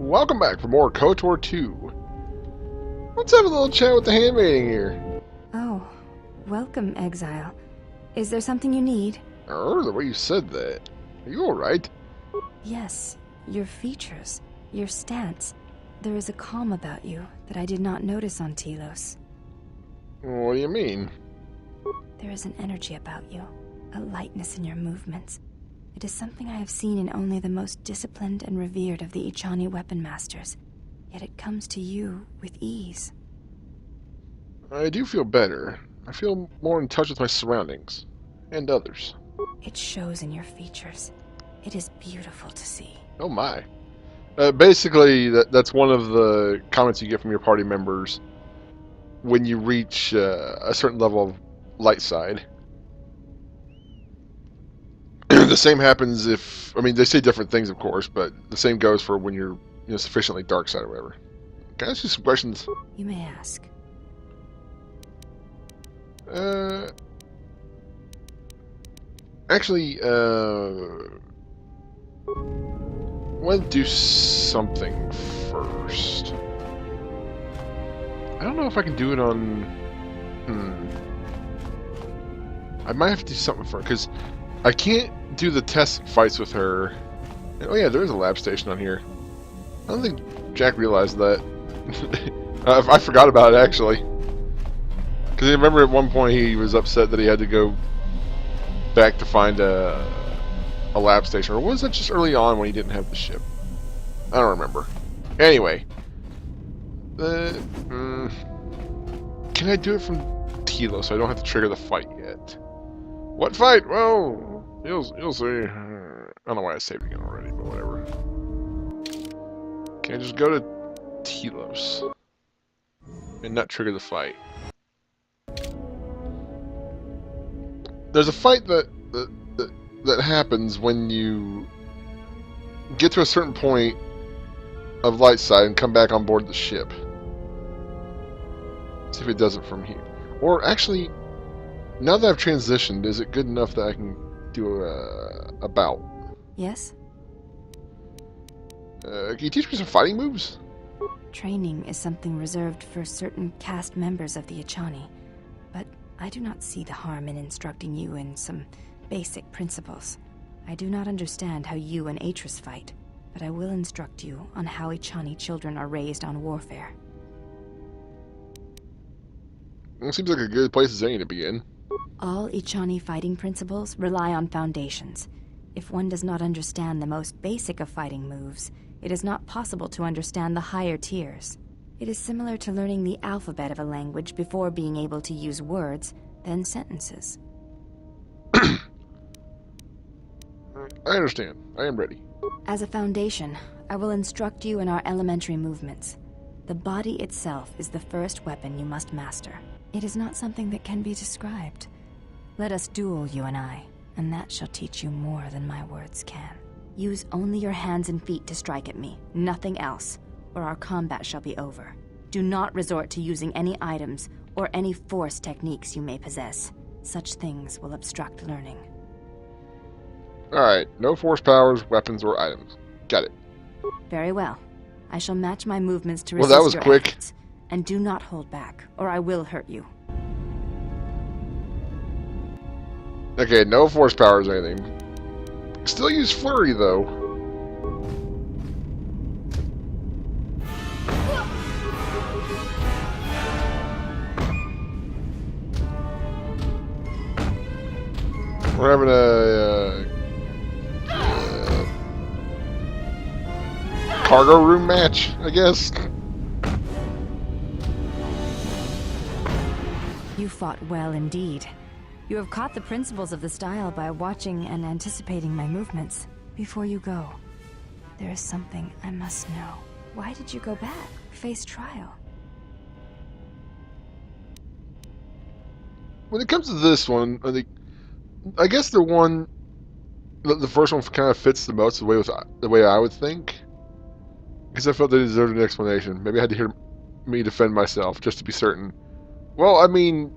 Welcome back for more KOTOR 2. Let's have a little chat with the handmaiden here. Oh, welcome, Exile. Is there something you need? The way you said that. Are you alright? Yes, your features, your stance. There is a calm about you that I did not notice on Telos. What do you mean? There is an energy about you, a lightness in your movements. It is something I have seen in only the most disciplined and revered of the Echani weapon masters, yet it comes to you with ease. I do feel better. I feel more in touch with my surroundings. And others. It shows in your features. It is beautiful to see. Oh my. Basically, that's one of the comments you get from your party members when you reach a certain level of light side. The same happens if, I mean, they say different things, of course, but the same goes for when you're, sufficiently dark side or whatever. Can I ask you some questions? You may ask. Actually, want to do something first. I don't know if I can do it on. I might have to do something first because I can't do the test fights with her. Oh yeah, there is a lab station on here. I don't think Jack realized that. I forgot about it actually. Because I remember at one point he was upset that he had to go back to find a lab station. Or was that just early on when he didn't have the ship? I don't remember. Anyway. Can I do it from Telos so I don't have to trigger the fight yet? What fight? Well, you'll see. I don't know why I saved again already, but whatever. Can I just go to Telos and not trigger the fight? There's a fight that happens when you get to a certain point of light side and come back on board the ship. See if it does it from here. Or actually, now that I've transitioned, is it good enough that I can do a bout? Yes? Can you teach me some fighting moves? Training is something reserved for certain caste members of the Echani, but I do not see the harm in instructing you in some basic principles. I do not understand how you and Atris fight, but I will instruct you on how Echani children are raised on warfare. It seems like a good place as any to begin. All Echani fighting principles rely on foundations. If one does not understand the most basic of fighting moves, it is not possible to understand the higher tiers. It is similar to learning the alphabet of a language before being able to use words, then sentences. I understand. I am ready. As a foundation, I will instruct you in our elementary movements. The body itself is the first weapon you must master. It is not something that can be described. Let us duel, you and I, and that shall teach you more than my words can. Use only your hands and feet to strike at me, nothing else, or our combat shall be over. Do not resort to using any items or any force techniques you may possess. Such things will obstruct learning. Alright, no force powers, weapons, or items. Got it. Very well. I shall match my movements to Well, resist that was your quick. efforts. And do not hold back, or I will hurt you. Okay, no force powers or anything. Still use flurry, though. We're having a cargo room match, I guess. You fought well indeed. You have caught the principles of the style by watching and anticipating my movements. Before you go, there is something I must know. Why did you go back, face trial? When it comes to this one, I guess the first one kind of fits the most the way I would think. Because I felt they deserved an explanation. Maybe I had to hear me defend myself just to be certain. Well, I mean,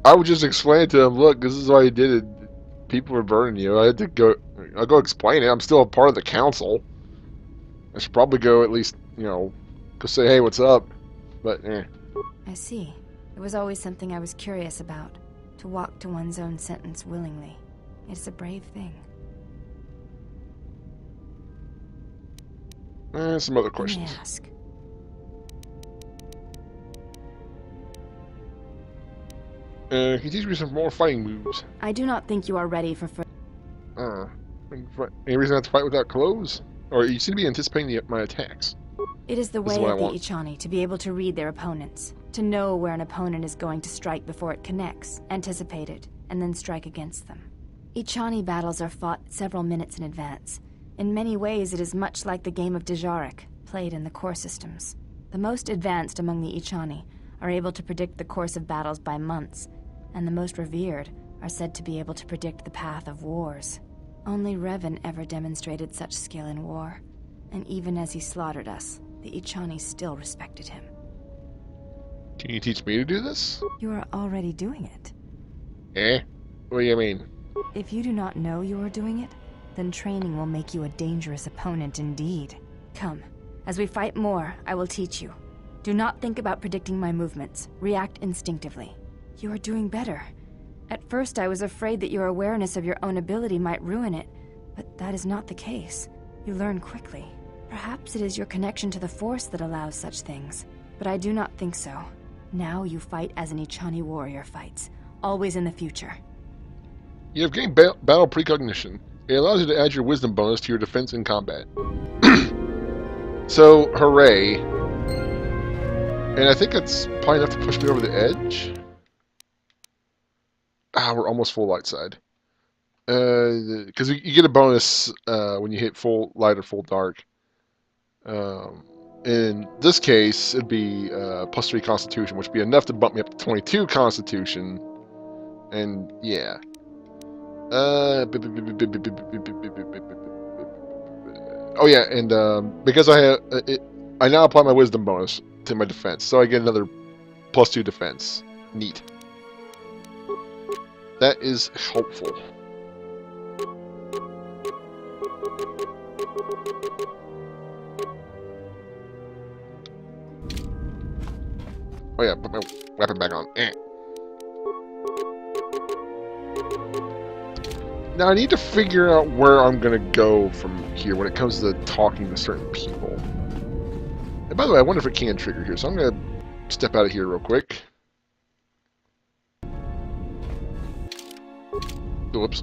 I would just explain to them, look, this is why you did it. People were burning you. I'll go explain it. I'm still a part of the council. I should probably go at least, you know, go say, hey, what's up? But, I see. It was always something I was curious about. To walk to one's own sentence willingly. It's a brave thing. Some other Let me questions. ask. Can you teach me some more fighting moves? I do not think you are ready for Any reason I have to fight without clothes? Or you seem to be anticipating my attacks. It is the This is way what of I the want. Ichani to be able to read their opponents, to know where an opponent is going to strike before it connects, anticipate it, and then strike against them. Ichani battles are fought several minutes in advance. In many ways, it is much like the game of Dejarik, played in the core systems. The most advanced among the Ichani are able to predict the course of battles by months, and the most revered are said to be able to predict the path of wars. Only Revan ever demonstrated such skill in war, and even as he slaughtered us, the Ichani still respected him. Can you teach me to do this? You are already doing it. What do you mean? If you do not know you are doing it, then training will make you a dangerous opponent indeed. Come, as we fight more, I will teach you. Do not think about predicting my movements. React instinctively. You are doing better. At first I was afraid that your awareness of your own ability might ruin it, but that is not the case. You learn quickly. Perhaps it is your connection to the Force that allows such things, but I do not think so. Now you fight as an Ichani warrior fights, always in the future. You have gained battle precognition. It allows you to add your wisdom bonus to your defense in combat. So, hooray. And I think it's probably enough to push me over the edge. We're almost full light side. Because you get a bonus when you hit full light or full dark. In this case, it'd be +3 Constitution, which would be enough to bump me up to 22 Constitution. And yeah. Oh yeah, and because I have I now apply my wisdom bonus to my defense, so I get another +2 defense. Neat. That is helpful. Oh yeah, put my weapon back on. Now I need to figure out where I'm gonna go from here when it comes to talking to certain people. And by the way, I wonder if it can trigger here, so I'm gonna step out of here real quick. Whoops.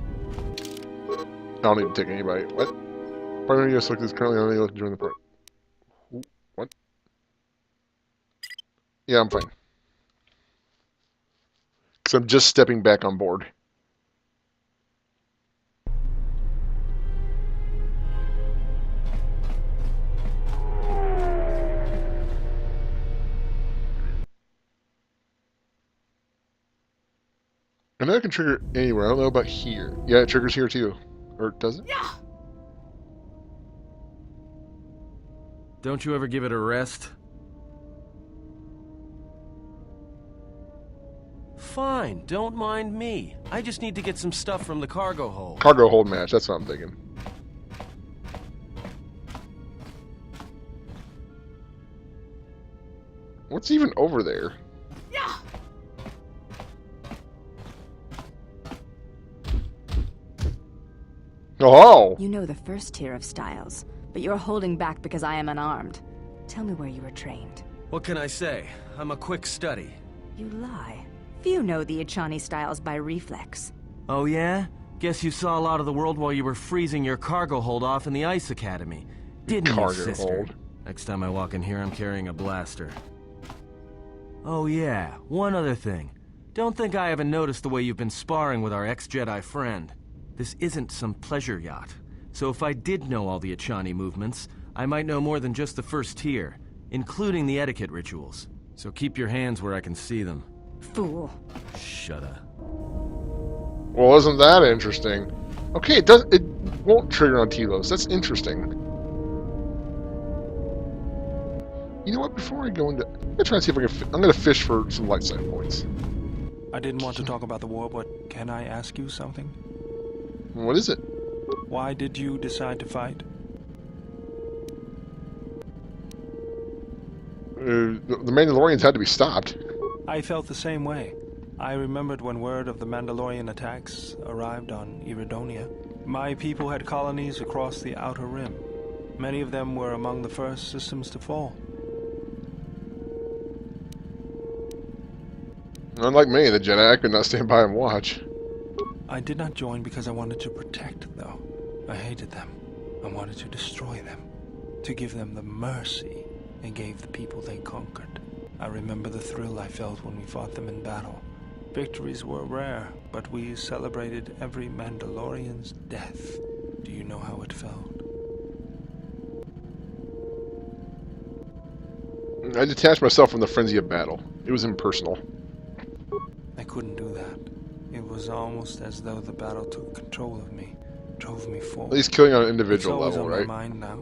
I don't need to take anybody. What? Primary US select is currently unable to join the party. What? Yeah, I'm fine. Because I'm just stepping back on board. I know I can trigger anywhere. I don't know about here. Yeah, it triggers here too. Or does it? Yeah. Don't you ever give it a rest? Fine, don't mind me. I just need to get some stuff from the cargo hold. Cargo hold match, that's what I'm thinking. What's even over there? Yeah. Oh! You know the first tier of styles, but you're holding back because I am unarmed. Tell me where you were trained. What can I say? I'm a quick study. You lie. Few know the Ichani styles by reflex. Oh yeah? Guess you saw a lot of the world while you were freezing your cargo hold off in the Ice Academy. Didn't you, sister? Hold. Next time I walk in here, I'm carrying a blaster. Oh yeah, one other thing. Don't think I haven't noticed the way you've been sparring with our ex-Jedi friend. This isn't some pleasure yacht. So if I did know all the Ichani movements, I might know more than just the first tier, including the etiquette rituals. So keep your hands where I can see them. Fool. Shut up. Well, isn't that interesting? Okay, it won't trigger on Telos. That's interesting. You know what? Before I go into, I'm gonna try and see if I can. I'm gonna fish for some light side points. I didn't want to talk about the war, but can I ask you something? What is it? Why did you decide to fight? The Mandalorians had to be stopped. I felt the same way. I remembered when word of the Mandalorian attacks arrived on Iridonia. My people had colonies across the Outer Rim. Many of them were among the first systems to fall. Unlike me, the Jedi could not stand by and watch. I did not join because I wanted to protect, though. I hated them. I wanted to destroy them. To give them the mercy they gave the people they conquered. I remember the thrill I felt when we fought them in battle. Victories were rare, but we celebrated every Mandalorian's death. Do you know how it felt? I detached myself from the frenzy of battle. It was impersonal. I couldn't do that. It was almost as though the battle took control of me, drove me forward. At least killing on an individual it's always level, on right? my mind now.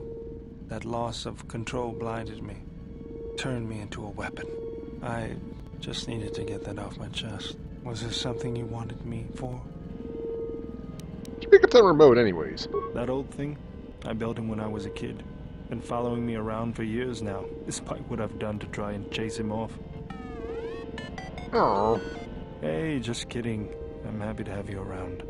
That loss of control blinded me, turned me into a weapon. I just needed to get that off my chest. Was there something you wanted me for? Did you pick up that remote anyways? That old thing? I built him when I was a kid. Been following me around for years now, despite what I've done to try and chase him off. Oh. Hey, just kidding. I'm happy to have you around.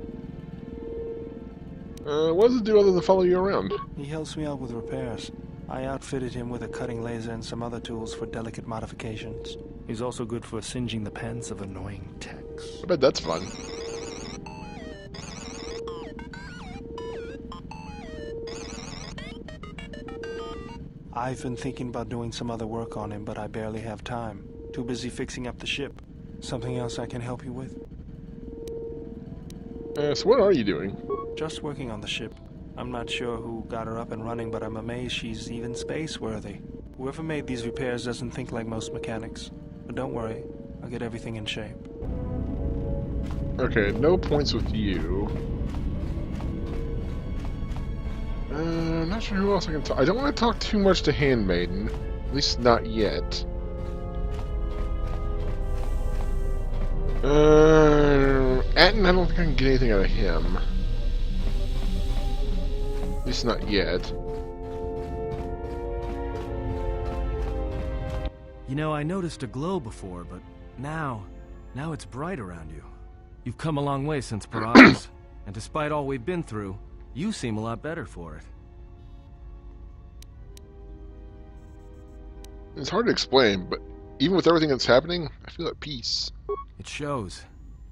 What does it do other than follow you around? He helps me out with repairs. I outfitted him with a cutting laser and some other tools for delicate modifications. He's also good for singeing the pants of annoying techs. I bet that's fun. I've been thinking about doing some other work on him, but I barely have time. Too busy fixing up the ship. Something else I can help you with? So what are you doing? Just working on the ship. I'm not sure who got her up and running, but I'm amazed she's even space-worthy. Whoever made these repairs doesn't think like most mechanics. But don't worry, I'll get everything in shape. Okay, no points with you. I'm not sure who else I can talk. I don't want to talk too much to Handmaiden. At least not yet. Atten, I don't think I can get anything out of him. At least not yet. You know, I noticed a glow before, but now it's bright around you. You've come a long way since Peratus, and despite all we've been through, you seem a lot better for it. It's hard to explain, but even with everything that's happening, I feel at peace. It shows.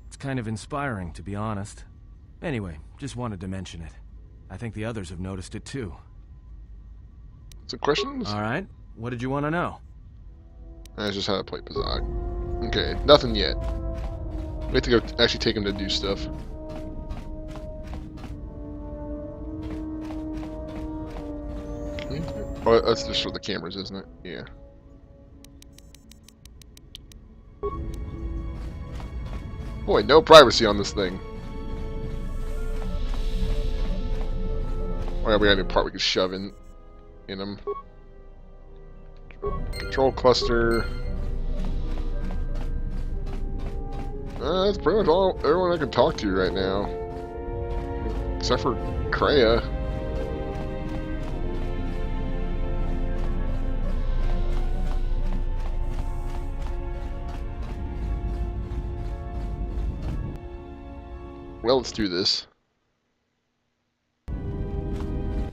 It's kind of inspiring, to be honest. Anyway, just wanted to mention it. I think the others have noticed it too. Some questions? Alright, what did you want to know? That's just how to play Pazak. Okay, nothing yet. We have to go actually take him to do stuff. Oh, that's just for the cameras, isn't it? Yeah. Boy, no privacy on this thing. Oh yeah, we got a new part we can shove in them. Control cluster. That's pretty much all everyone I can talk to right now, except for Kreia. Well, let's do this. I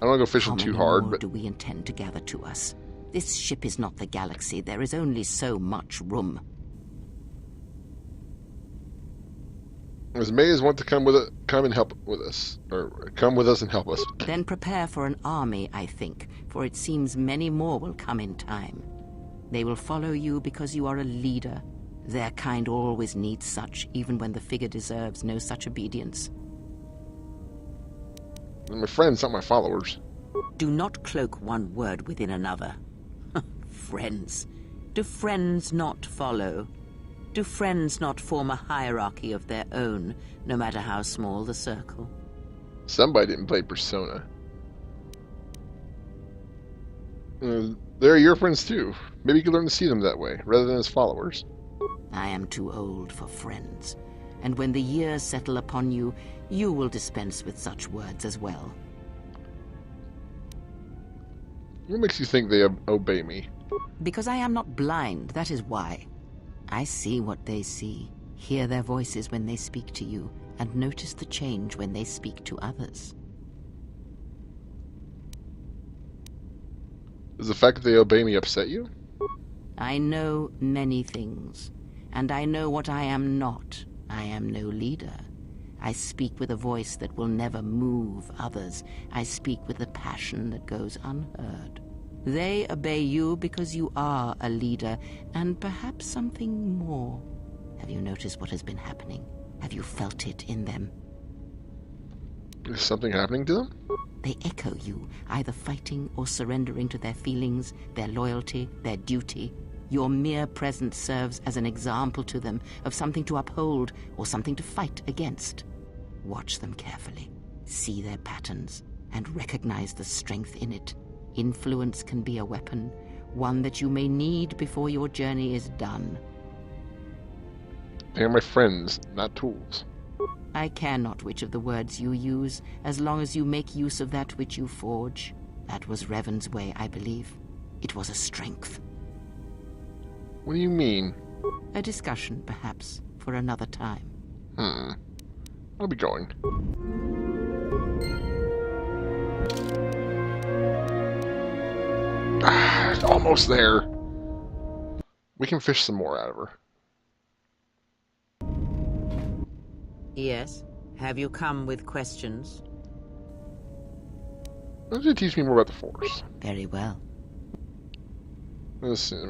don't want to go fishing too hard, but do we intend to gather to us? This ship is not the galaxy. There is only so much room. as many as want to come and help with us, or come with us and help us. Then prepare for an army, I think, for it seems many more will come in time. They will follow you because you are a leader. Their kind always needs such, even when the figure deserves no such obedience. They're my friends, not my followers. Do not cloak one word within another. Friends. Do friends not follow? Do friends not form a hierarchy of their own, no matter how small the circle? Somebody didn't play Persona. They're your friends too. Maybe you could learn to see them that way, rather than as followers. I am too old for friends, and when the years settle upon you, you will dispense with such words as well. What makes you think they obey me? Because I am not blind, that is why. I see what they see, hear their voices when they speak to you, and notice the change when they speak to others. Does the fact that they obey me upset you? I know many things, and I know what I am not. I am no leader. I speak with a voice that will never move others. I speak with a passion that goes unheard. They obey you because you are a leader, and perhaps something more. Have you noticed what has been happening? Have you felt it in them? Is something happening to them? They echo you, either fighting or surrendering to their feelings, their loyalty, their duty. Your mere presence serves as an example to them of something to uphold or something to fight against. Watch them carefully, see their patterns, and recognize the strength in it. Influence can be a weapon, one that you may need before your journey is done. They are my friends, not tools. I care not which of the words you use, as long as you make use of that which you forge. That was Revan's way, I believe. It was a strength. What do you mean? A discussion, perhaps, for another time. I'll be going. Almost there. We can fish some more out of her. Yes? Have you come with questions? Why don't you teach me more about the Force? Very well. Let's see. Have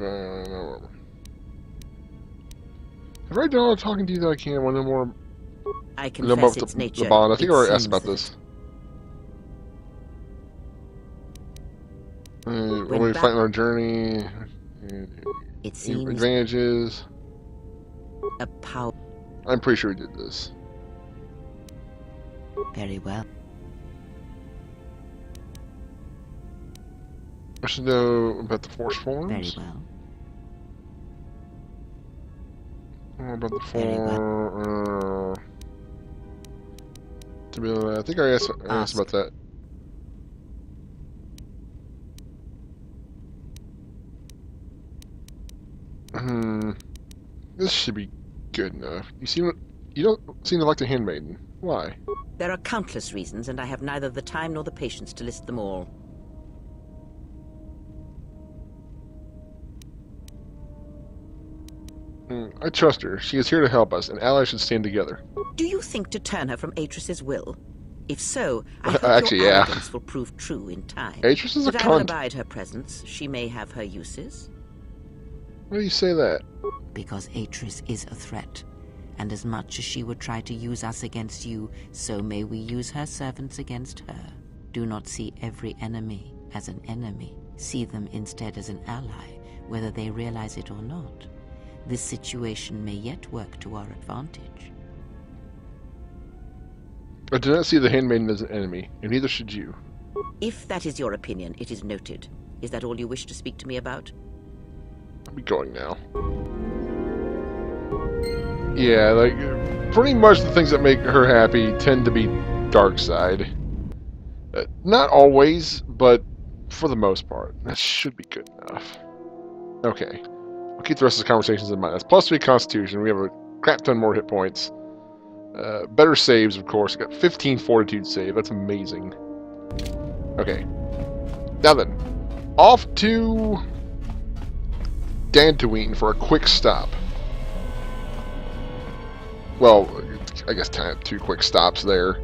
I done all the talking to you that I can? I want to know more. I Know confess about its the nature. bond. I think I It already asked seems about that this. When When we back- fight on our journey, It seems advantages. a power. I'm pretty sure we did this. Very well. I should know about the Force forms. Very well. About the Very form. I think I asked Ask. about that. This should be good enough. You don't seem to like the handmaiden. Why? There are countless reasons, and I have neither the time nor the patience to list them all. I trust her. She is here to help us, and allies should stand together. Do you think to turn her from Atris's will? If so, I hope Actually, your yeah. arrogance will prove true in time. Atris is a But I will cunt. abide her presence. She may have her uses. Why do you say that? Because Atris is a threat. And as much as she would try to use us against you, so may we use her servants against her. Do not see every enemy as an enemy. See them instead as an ally, whether they realize it or not. This situation may yet work to our advantage. I do not see the handmaiden as an enemy, and neither should you. If that is your opinion, it is noted. Is that all you wish to speak to me about? I'll be going now. Yeah, like, pretty much the things that make her happy tend to be dark side. Not always, but for the most part. That should be good enough. Okay. I'll keep the rest of the conversations in mind. That's +3 Constitution. We have a crap ton more hit points. Better saves, of course. Got 15 Fortitude save. That's amazing. Okay. Now then. Off to Dantooine for a quick stop. Well, I guess kind of 2 quick stops there.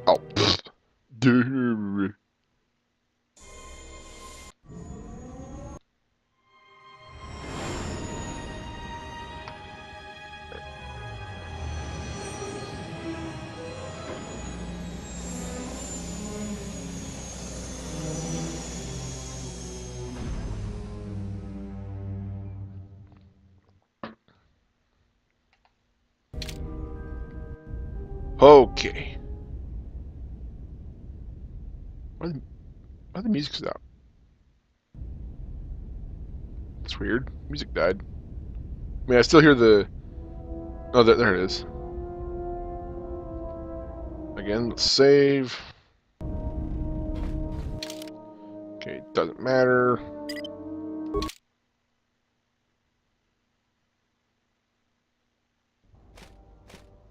Oh, pfft. Dude. Okay. Why the music stop? It's weird. Music died. I mean, I still hear the... Oh, there it is. again. Let's save. Okay, doesn't matter.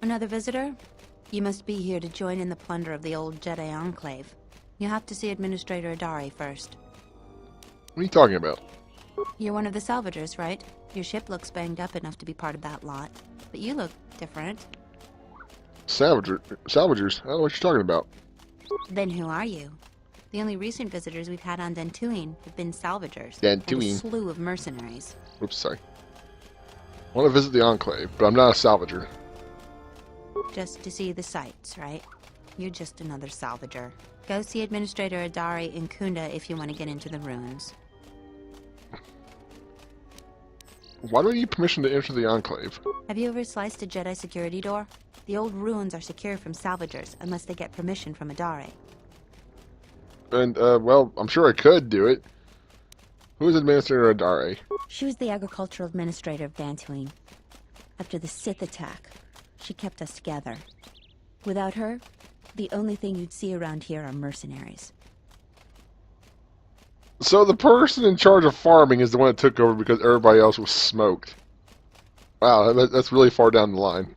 Another visitor? You must be here to join in the plunder of the old Jedi Enclave. You have to see Administrator Adari first. What are you talking about? You're one of the salvagers, right? Your ship looks banged up enough to be part of that lot. But you look different. Salvagers? I don't know what you're talking about. Then who are you? The only recent visitors we've had on Dantooine have been salvagers. And a Dantooine. slew of mercenaries. Oops, sorry. I want to visit the Enclave, but I'm not a salvager. Just to see the sights, right? You're just another salvager. Go see Administrator Adari in Kunda if you want to get into the ruins. Why do I need permission to enter the Enclave? Have you ever sliced a Jedi security door? The old ruins are secure from salvagers unless they get permission from Adari. And, well, I'm sure I could do it. Who is Administrator Adari? She was the agricultural administrator of Dantooine. After the Sith attack, she kept us together. Without her, the only thing you'd see around here are mercenaries. So the person in charge of farming is the one that took over because everybody else was smoked. Wow, that's really far down the line.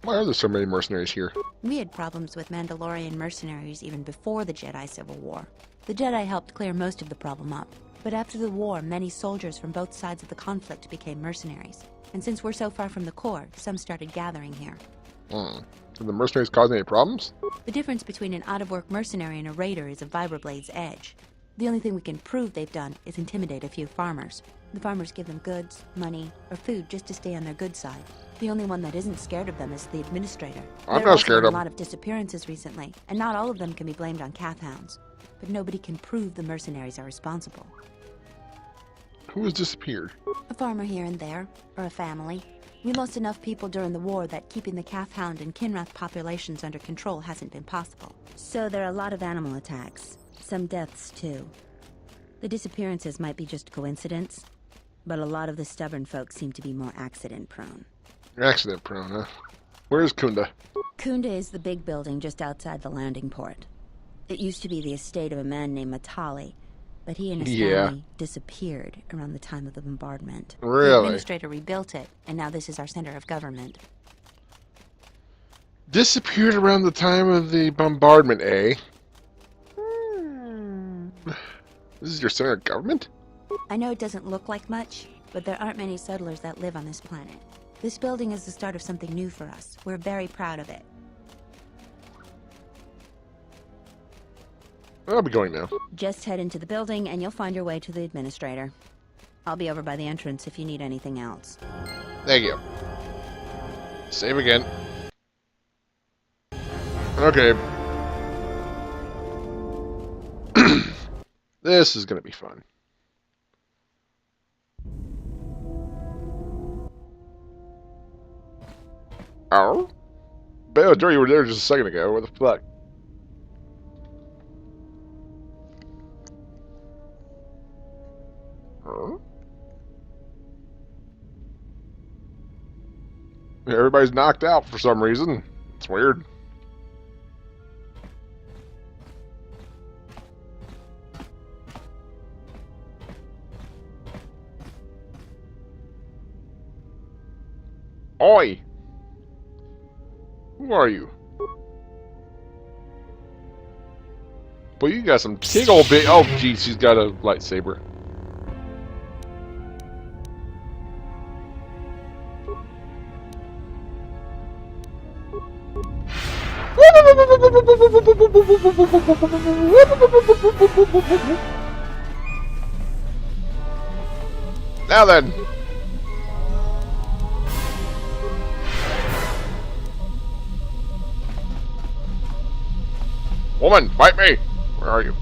Why are there so many mercenaries here? We had problems with Mandalorian mercenaries even before the Jedi Civil War. The Jedi helped clear most of the problem up. But after the war, many soldiers from both sides of the conflict became mercenaries. And since we're so far from the core, some started gathering here. Did the mercenaries cause any problems? The difference between an out-of-work mercenary and a raider is a Vibroblade's edge. The only thing we can prove they've done is intimidate a few farmers. The farmers give them goods, money, or food just to stay on their good side. The only one that isn't scared of them is the administrator. I'm not scared There of have been a lot of disappearances recently, and not all of them can be blamed on Cath hounds. But nobody can prove the mercenaries are responsible. Who has disappeared? A farmer here and there, or a family. We lost enough people during the war that keeping the Cath hound and Kinrath populations under control hasn't been possible. So there are a lot of animal attacks. Some deaths, too. The disappearances might be just coincidence, but a lot of the stubborn folks seem to be more accident-prone. Accident-prone, huh? Where's Kunda? Kunda is the big building just outside the landing port. It used to be the estate of a man named Matali, but he and his family disappeared around the time of the bombardment. Really? The administrator rebuilt it, and now this is our center of government. Disappeared around the time of the bombardment, eh? This is your center of government? I know it doesn't look like much, but there aren't many settlers that live on this planet. This building is the start of something new for us. We're very proud of it. I'll be going now. Just head into the building and you'll find your way to the administrator. I'll be over by the entrance if you need anything else. Thank you. Save again. Okay. This is gonna be fun. Oh? Bail, you were there just a second ago. What the fuck? Huh? Everybody's knocked out for some reason. It's weird. Oi! Who are you? Boy, you got some big old big. Oh, jeez, she's got a lightsaber. Now then. Woman, fight me! Where are you?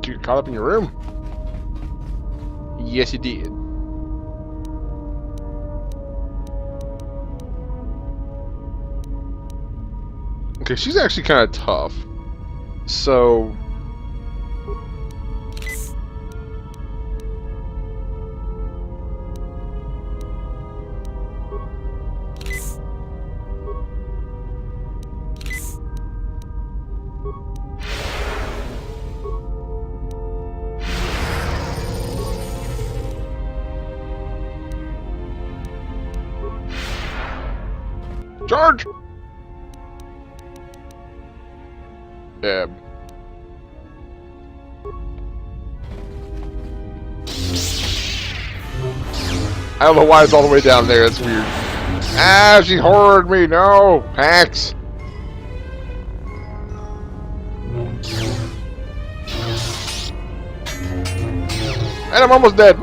Did you get caught up in your room? Yes, you did. Okay, she's actually kind of tough. So... Charge! Yeah. I don't know why it's all the way down there. It's weird. Ah, she horrored me. No, hacks. And I'm almost dead.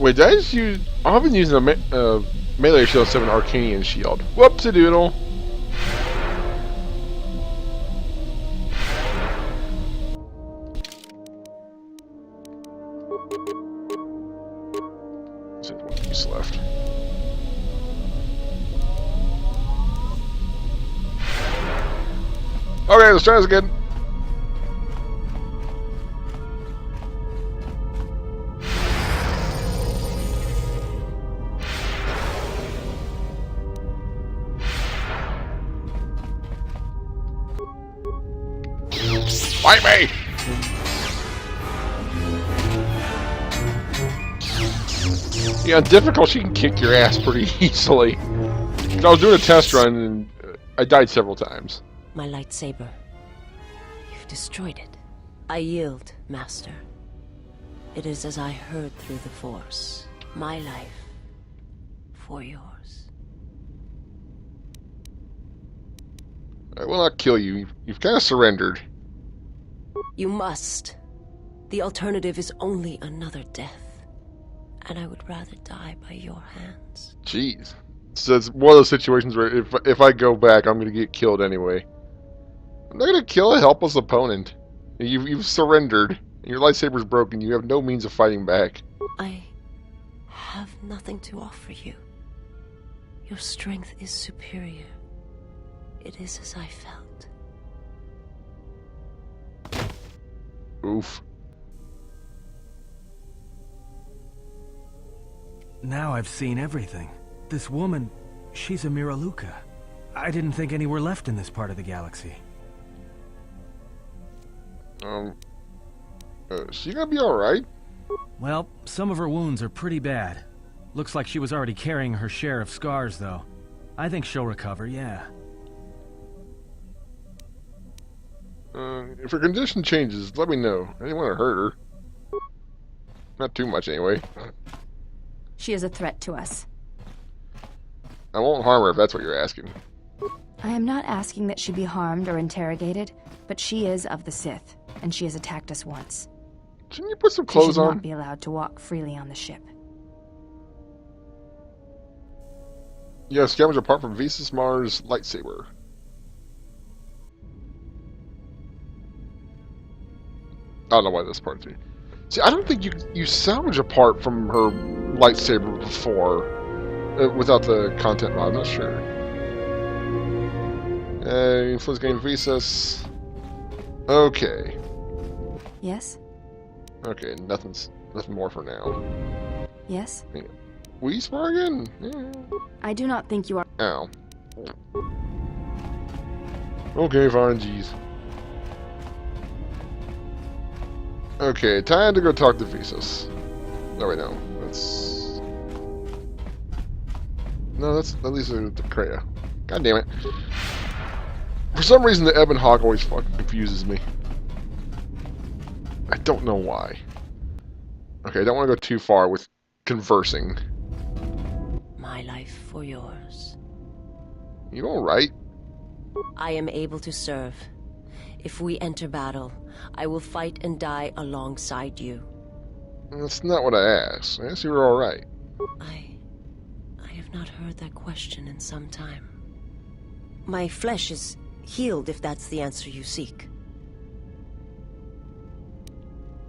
Wait, did I just use... I've been using a melee shield instead of an Arcanian shield. Whoopsie-doodle. There's one piece left. Okay, let's try this again. Fight me! Yeah, on difficult, she can kick your ass pretty easily. I was doing a test run and I died several times. My lightsaber. You've destroyed it. I yield, Master. It is as I heard through the Force. My life for yours. I will not kill you. You've kind of surrendered. You must. The alternative is only another death. And I would rather die by your hands. Jeez. So it's one of those situations where if I go back, I'm going to get killed anyway. I'm not going to kill a helpless opponent. You've surrendered. Your lightsaber's broken. You have no means of fighting back. I have nothing to offer you. Your strength is superior. It is as I felt. Oof. Now I've seen everything. This woman, she's a Miraluka. I didn't think any were left in this part of the galaxy. She gonna be alright? Well, some of her wounds are pretty bad. Looks like she was already carrying her share of scars, though. I think she'll recover, yeah. If her condition changes, let me know. I didn't want to hurt her. Not too much, anyway. She is a threat to us. I won't harm her if that's what you're asking. I am not asking that she be harmed or interrogated, but she is of the Sith, and she has attacked us once. Shouldn't you put some She clothes should on? not be allowed to walk freely on the ship. Yeah, scavenge apart from Visas Mars' lightsaber. I don't know why this part's here. See, I don't think you salvage a part from her lightsaber before without the content mod. I'm not sure. Influence game Visas. Okay. Yes? Okay, nothing more for now. Yes? We spar again? Yeah. I do not think you are. Ow. Okay, fine, jeez. Okay, time to go talk to Visas. No, wait, no. That's at least the Kreia. God damn it. For some reason, the Ebon Hawk always fucking confuses me. I don't know why. Okay, I don't want to go too far with conversing. My life for yours. You alright? I am able to serve. If we enter battle, I will fight and die alongside you. That's not what I asked. I asked you were alright. I have not heard that question in some time. My flesh is healed if that's the answer you seek.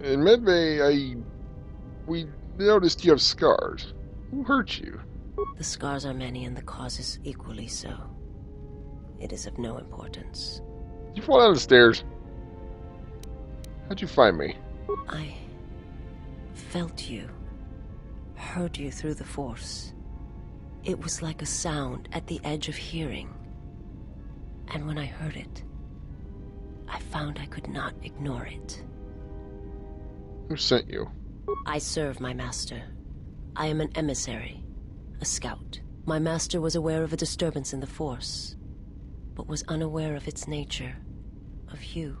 In Medbay, we noticed you have scars. Who hurt you? The scars are many and the causes equally so. It is of no importance. You fall down the stairs. How'd you find me? I felt you. Heard you through the Force. It was like a sound at the edge of hearing. And when I heard it, I found I could not ignore it. Who sent you? I serve my master. I am an emissary, a scout. My master was aware of a disturbance in the Force, but was unaware of its nature, of you.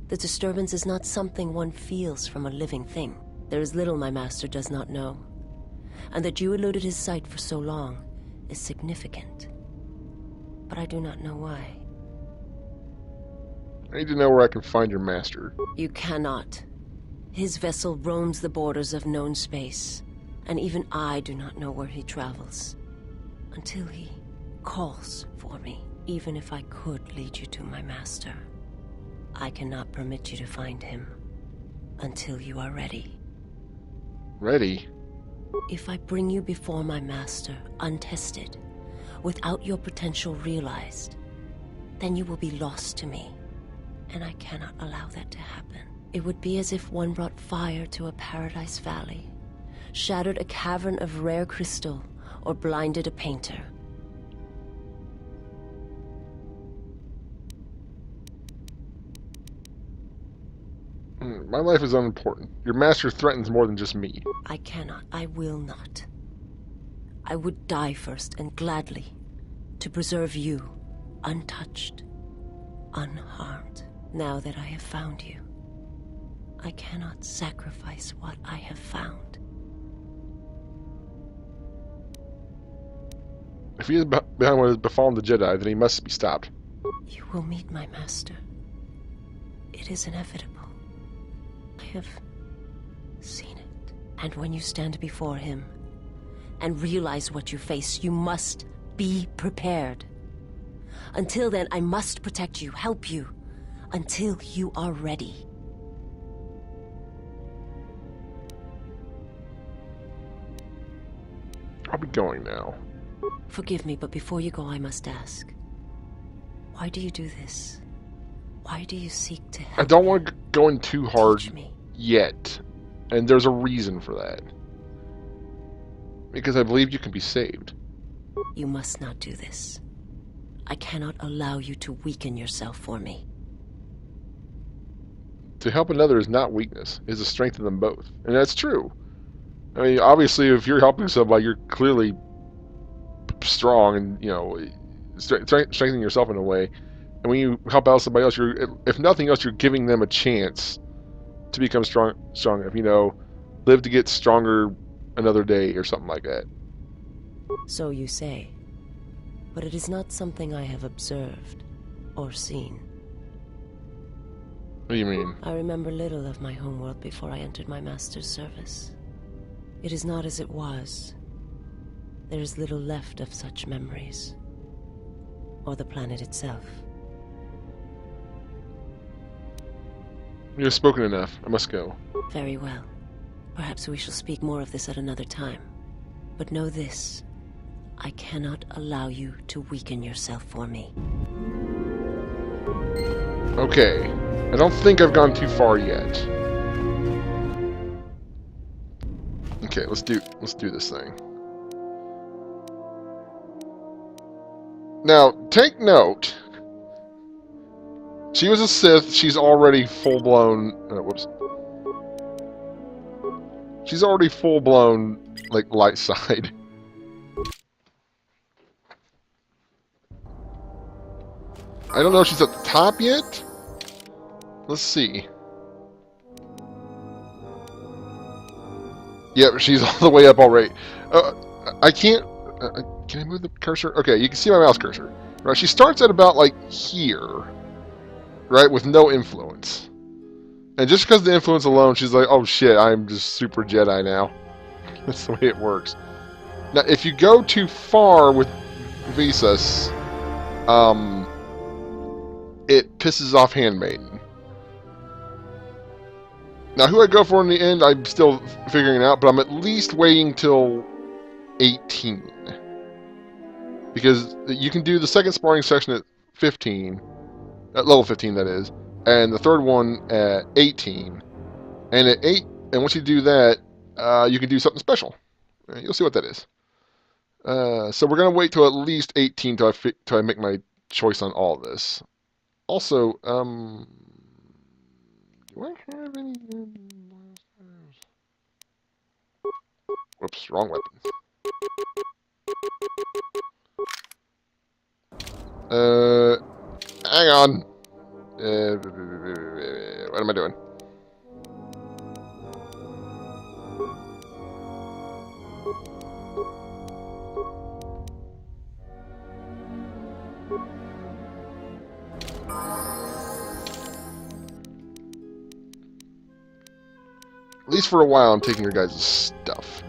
The disturbance is not something one feels from a living thing. There is little my master does not know, and that you eluded his sight for so long is significant. But I do not know why. I need to know where I can find your master. You cannot. His vessel roams the borders of known space, and even I do not know where he travels. Until he calls for me. Even if I could lead you to my master, I cannot permit you to find him until you are ready. Ready? If I bring you before my master, untested, without your potential realized, then you will be lost to me, and I cannot allow that to happen. It would be as if one brought fire to a paradise valley, shattered a cavern of rare crystal, or blinded a painter. My life is unimportant. Your master threatens more than just me. I cannot. I will not. I would die first, and gladly, to preserve you, untouched, unharmed. Now that I have found you, I cannot sacrifice what I have found. If he is behind what has befallen the Jedi, then he must be stopped. You will meet my master. It is inevitable. I have seen it. And when you stand before him and realize what you face, you must be prepared. Until then, I must protect you, help you, until you are ready. I'll be going now. Forgive me, but before you go, I must ask. Why do you do this? Why do you seek to help I don't want to go in too hard teach me? yet. And there's a reason for that. Because I believe you can be saved. You must not do this. I cannot allow you to weaken yourself for me. To help another is not weakness. It is a strength in them both. And that's true. I mean, obviously, if you're helping somebody, you're clearly strong and, you know, strengthening yourself in a way. And when you help out somebody else, you're, if nothing else, you're giving them a chance to become strong enough. You know, live to get stronger another day or something like that. So you say. But it is not something I have observed or seen. What do you mean? I remember little of my homeworld before I entered my master's service. It is not as it was. There is little left of such memories. Or the planet itself. You have spoken enough. I must go. Very well. Perhaps we shall speak more of this at another time. But know this. I cannot allow you to weaken yourself for me. Okay. I don't think I've gone too far yet. Okay, let's do this thing. Now, take note. She was a Sith. She's already full-blown... whoops. She's already full-blown, like, light side. I don't know if she's at the top yet. Let's see. Yep, she's all the way up already. I can't... can I move the cursor? Okay, you can see my mouse cursor. Right, she starts at about, like, here. Right, with no influence. And just because of the influence alone, she's like, oh shit, I'm just super Jedi now. That's the way it works. Now, if you go too far with Visas, it pisses off Handmaiden. Now, who I go for in the end, I'm still figuring it out, but I'm at least waiting till 18. Because you can do the second sparring section at 15, at level 15 that is, and the third one at 18. And at 8, and once you do that, you can do something special. You'll see what that is. So we're gonna wait till at least 18 till I make my choice on all this. Also, do I have any? Whoops, wrong weapon. Hang on. What am I doing? At least for a while, I'm taking your guys' stuff.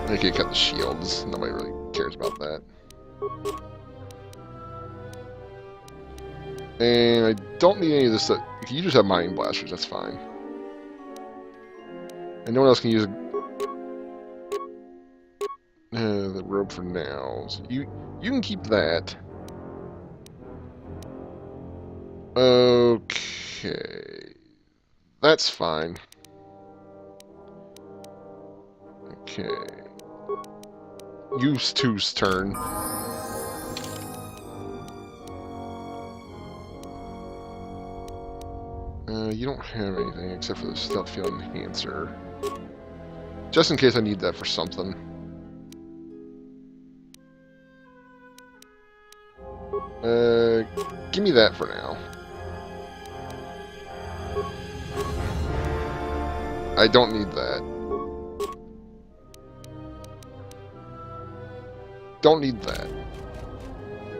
I can't cut the shields. Nobody really cares about that. And I don't need any of this. You just have mining blasters. That's fine. And no one else can use the robe for now. So you can keep that. Okay, that's fine. Okay. Use two's turn. You don't have anything except for the stealth field enhancer. Just in case I need that for something. Give me that for now. I don't need that. Don't need that.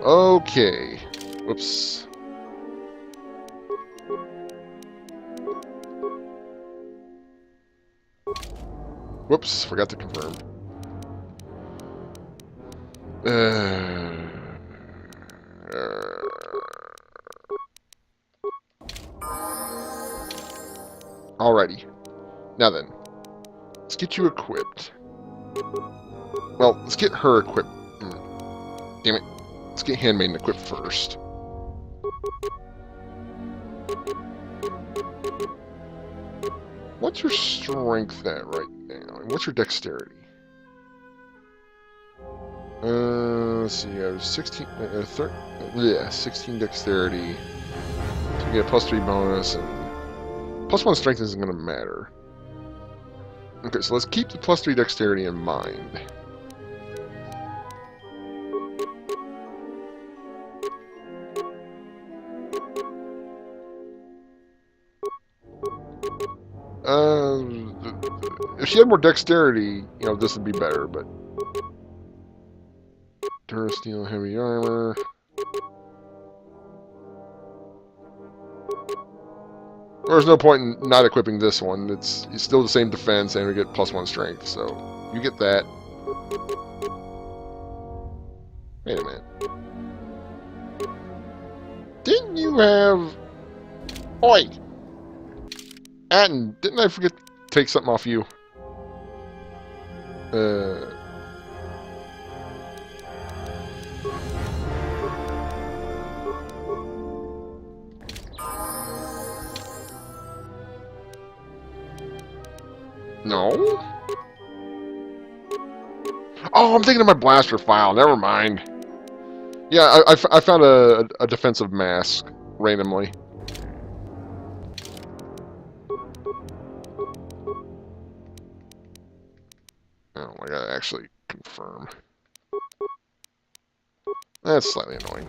Okay. Whoops. Whoops, forgot to confirm. Alrighty. Now then, let's get you equipped. Well, let's get her equipped. Damn it. Let's get Handmaiden equipped first. What's your strength at right now? And what's your dexterity? Let's see. I have 16. 16 dexterity. So you get a +3 bonus, and +1 strength isn't going to matter. Okay, so let's keep the +3 dexterity in mind. If she had more dexterity, you know, this would be better, but... Durasteel, heavy armor... There's no point in not equipping this one. It's still the same defense, and we get +1 strength, so... You get that. Wait a minute. Didn't you have... Oi! Atten, didn't I forget to take something off you? No? Oh, I'm thinking of my blaster file. Never mind. Yeah, I found a defensive mask randomly. Oh, I gotta actually confirm. That's slightly annoying.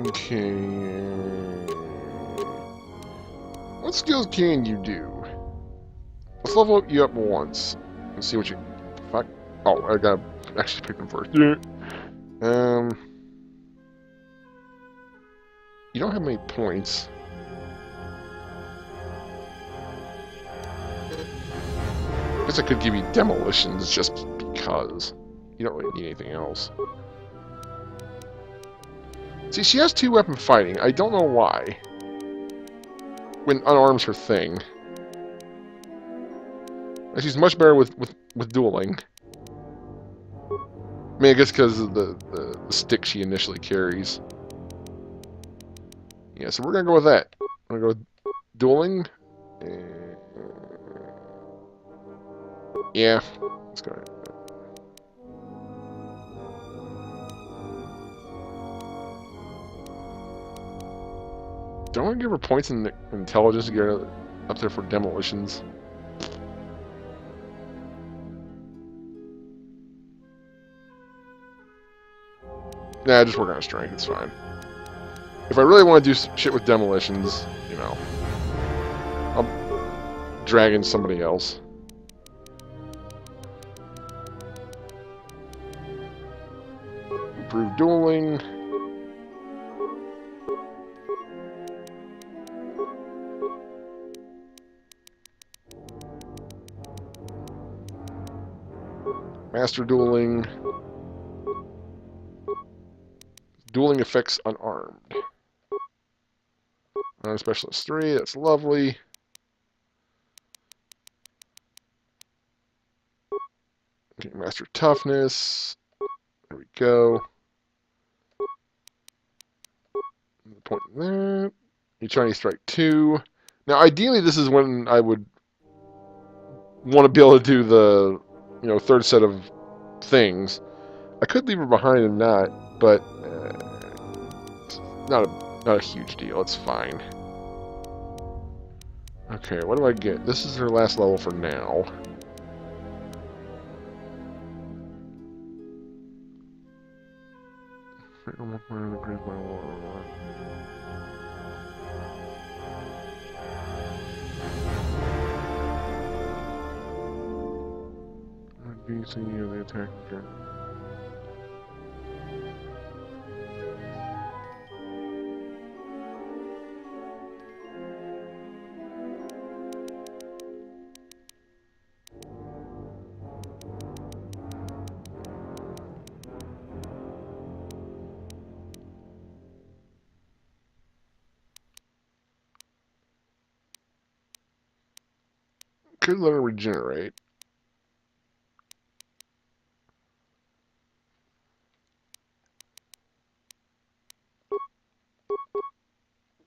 Okay. What skills can you do? Let's level you up once and see what you. Fuck. Oh, I gotta actually pick them first. You don't have many points. I guess I could give you demolitions just because. You don't really need anything else. See, she has 2-weapon fighting. I don't know why. When unarm's her thing. And she's much better with dueling. I mean, I guess because of the stick she initially carries. Yeah, so we're gonna go with that. I'm gonna go with dueling. Yeah, let's go. Don't want to give her points in intelligence to get her up there for demolitions. Nah, just work on strength. It's fine. If I really want to do shit with demolitions, you know, I'll drag in somebody else. Improve dueling. Master dueling. Dueling effects unarmed. Specialist 3, that's lovely. Okay, Master Toughness. There we go. Point there. Chinese Strike 2. Now, ideally, this is when I would want to be able to do the, you know, third set of things. I could leave her behind and not, but not a huge deal. It's fine. Okay, what do I get? This is her last level for now. DC of the attack. Could let her regenerate.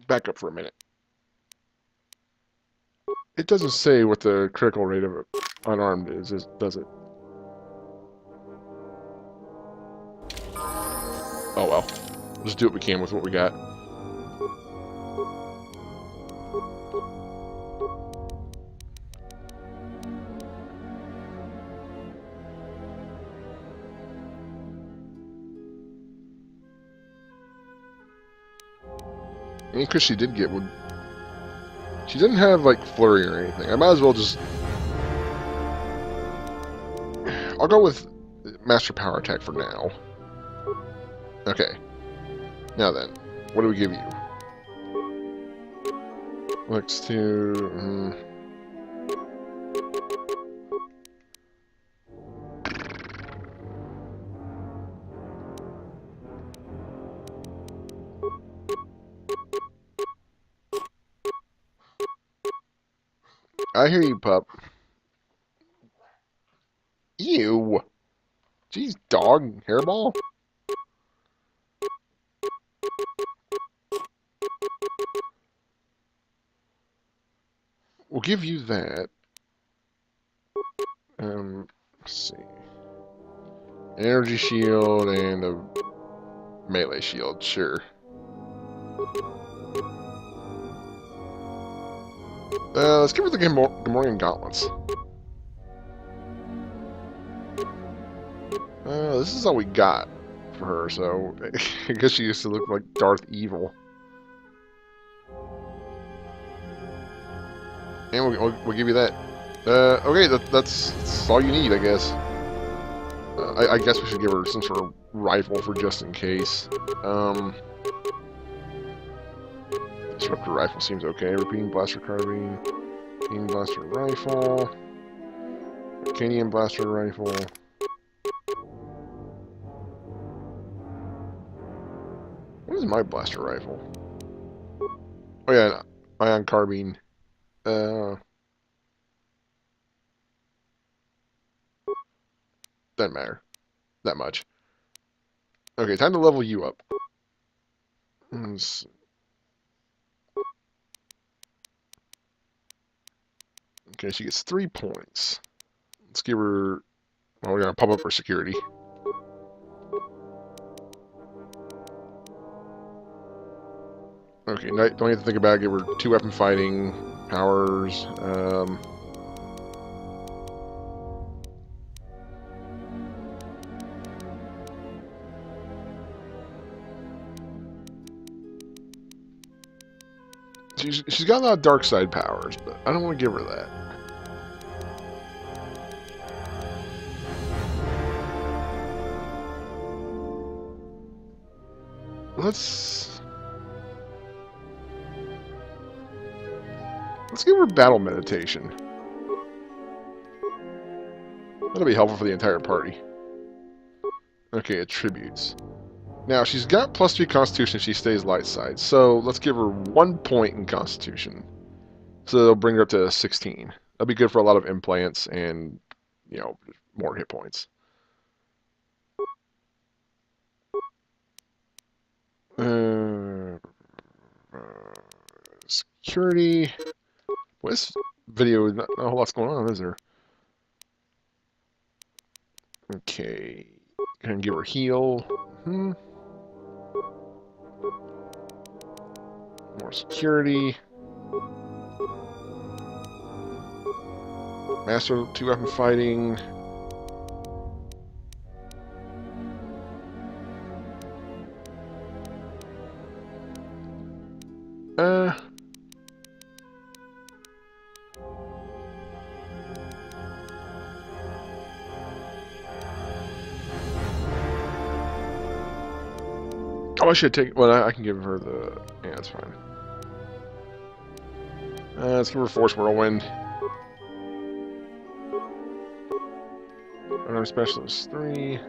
Back up for a minute. It doesn't say what the critical rate of unarmed is, does it? Oh well. We'll just do what we can with what we got. Any crit she did get would... She didn't have, like, flurry or anything. I might as well just... I'll go with Master Power Attack for now. Okay. Now then, what do we give you? Next to... I hear you, pup. Ew. Jeez, dog. Hairball? We'll give you that. Let's see. An energy shield and a melee shield, sure. Let's give her the Gamorrean Gauntlets. This is all we got for her, so I guess she used to look like Darth Evil. And we'll give you that. Okay, that's all you need, I guess. I guess we should give her some sort of rifle for just in case. Disruptor rifle seems okay. Repeating blaster carbine. Repeating blaster rifle. Arcanium blaster rifle. What is my blaster rifle? Oh yeah, ion carbine. Doesn't matter that much. Okay, time to level you up. Okay, she gets 3 points. Let's give her... Well, we're going to pump up her security. Okay, don't have to think about it. Give her 2 weapon fighting powers. She's got a lot of dark side powers, but I don't want to give her that. Let's give her battle meditation. That'll be helpful for the entire party. Okay, attributes. Now, she's got +3 Constitution if she stays light side, so let's give her 1 point in Constitution. So that'll bring her up to 16. That'll be good for a lot of implants and, you know, more hit points. Security. Well, this video, not a whole lot's going on, is there? Okay. Can give her heal. More security. Master 2 weapon fighting. Oh, I should take... Well, I can give her the... Yeah, that's fine. Let's give her Force Whirlwind. Another Specialist 3.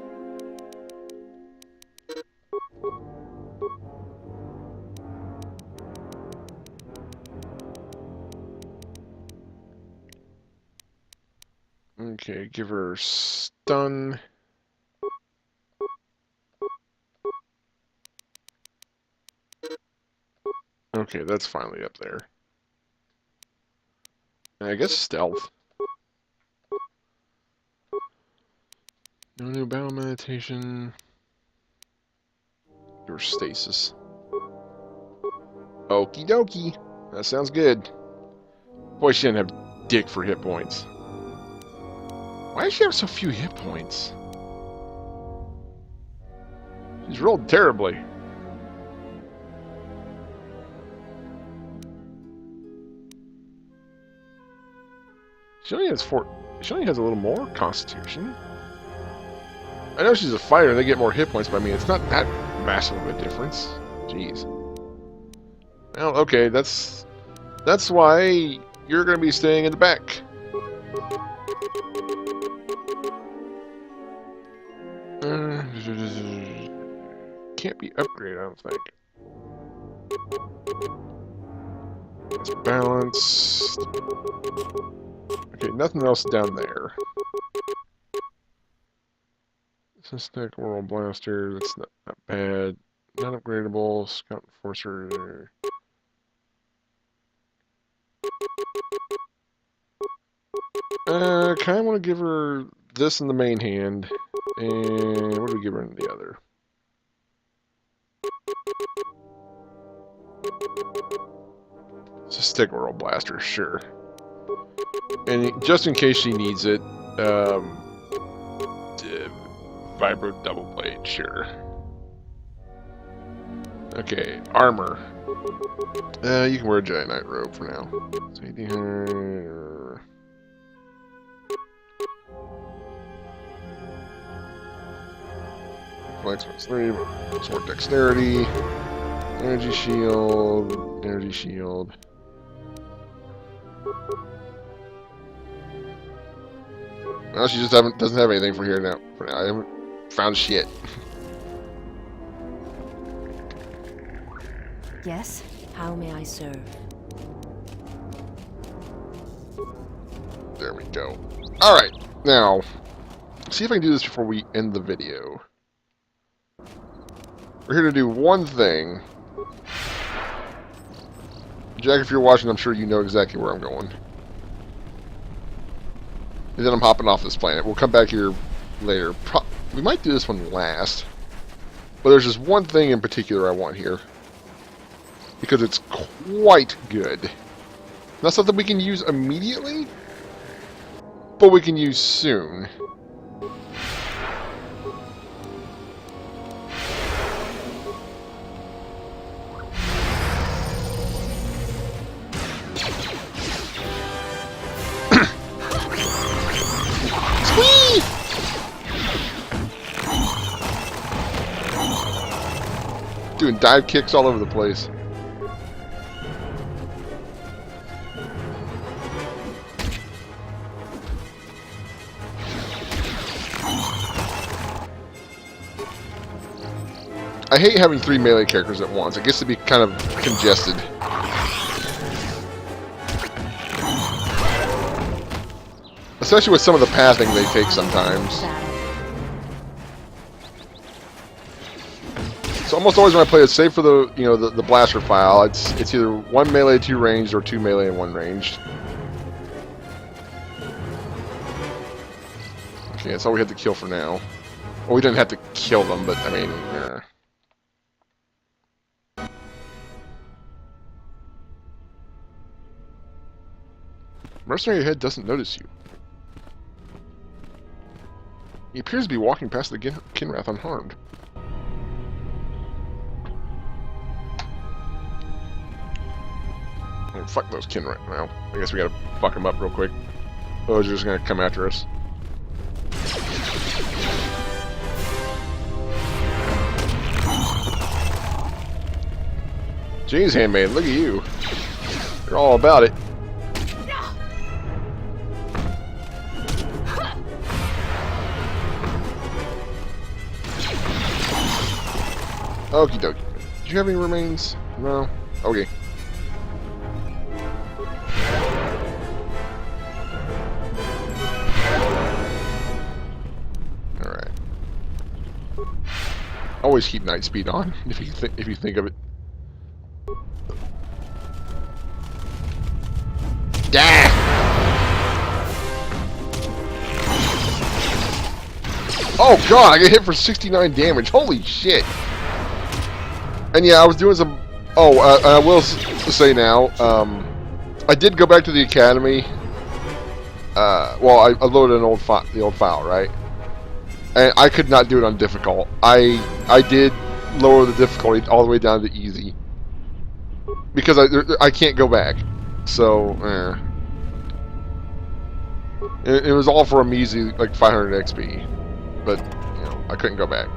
Okay, give her Stun. Okay, that's finally up there. And I guess Stealth. No new battle meditation. Your Stasis. Okie dokie. That sounds good. Boy, she didn't have dick for hit points. Why does she have so few hit points? She's rolled terribly. She only has She only has a little more Constitution. I know she's a fighter; they get more hit points, but I mean, it's not that massive of a difference. Jeez. Well, okay, that's why you're going to be staying in the back. Can't be upgraded, I don't think. It's balanced. Okay, nothing else down there. Stack Oral Blaster, that's not bad. Not upgradable. Scout Enforcer. Kind of want to give her this in the main hand. And what do we give her in the other? It's a Stick Oral Blaster, sure. And just in case she needs it, Vibro Double Blade, sure. Okay, armor. You can wear a Giant Knight robe for now. Flex 3, Sword Dexterity, Energy Shield, Energy Shield. Well, she just doesn't have anything for here now. For now, I haven't found shit. Yes? How may I serve? There we go. Alright, now, see if I can do this before we end the video. We're here to do one thing. Jack, if you're watching, I'm sure you know exactly where I'm going. And then I'm hopping off this planet. We'll come back here later. We might do this one last. But there's just one thing in particular I want here. Because it's quite good. Not something we can use immediately, but we can use soon. Doing dive kicks all over the place. I hate having 3 melee characters at once. It gets to be kind of congested. Especially with some of the pathing they take sometimes. So almost always when I play it, save for the the blaster file, it's either 1 melee, 2 ranged, or 2 melee and 1 ranged. Okay, that's all we had to kill for now. Well, we didn't have to kill them, but I mean, Mercenary ahead doesn't notice you. He appears to be walking past the Kinrath unharmed. Oh, fuck those Kinrath now. I guess we gotta fuck them up real quick. Those are just gonna come after us. Jeez, Handmaid, look at you. You're all about it. Okie dokie. Do you have any remains? No? Okay. Alright. Always keep night speed on, if you think of it. Yeah! Oh god, I get hit for 69 damage. Holy shit! And yeah, I was doing some... Oh, I will say now, I did go back to the academy. Well, I loaded the old file, right? And I could not do it on difficult. I did lower the difficulty all the way down to easy. Because I can't go back. So, it was all for a measly, like, 500 XP. But, you know, I couldn't go back.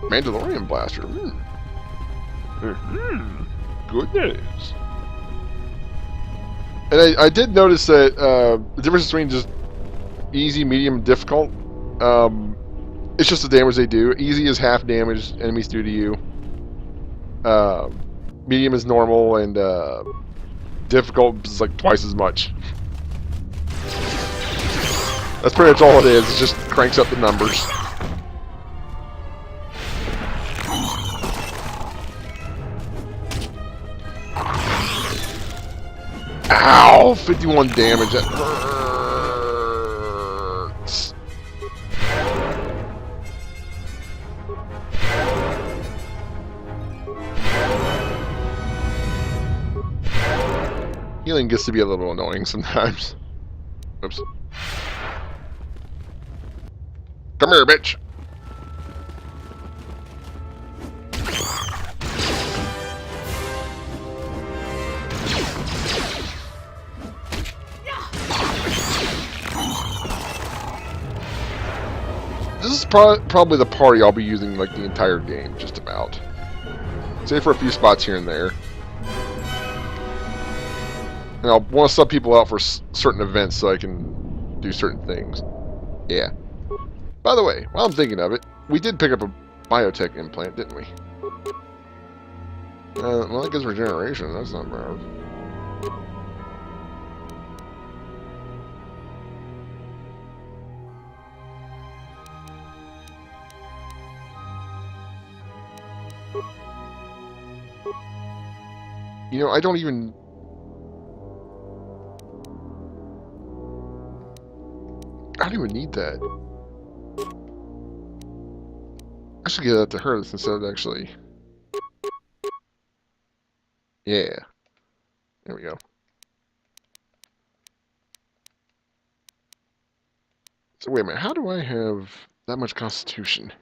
Mandalorian Blaster. Goodness. And I did notice that the difference between just easy, medium, and difficult, it's just the damage they do. Easy is half damage enemies do to you. Medium is normal, and difficult is like twice as much. That's pretty much all it is. It just cranks up the numbers. Ow! 51 damage. That hurts. Healing gets to be a little annoying sometimes. Oops. Come here, bitch. This is probably the party I'll be using like the entire game, just about. Save for a few spots here and there. And I'll want to sub people out for certain events so I can do certain things. Yeah. By the way, while I'm thinking of it, we did pick up a biotech implant, didn't we? Well, that gives regeneration. That's not bad. You know, I don't even... don't even need that. I should give that to her instead of actually... Yeah. There we go. So wait a minute, how do I have that much constitution?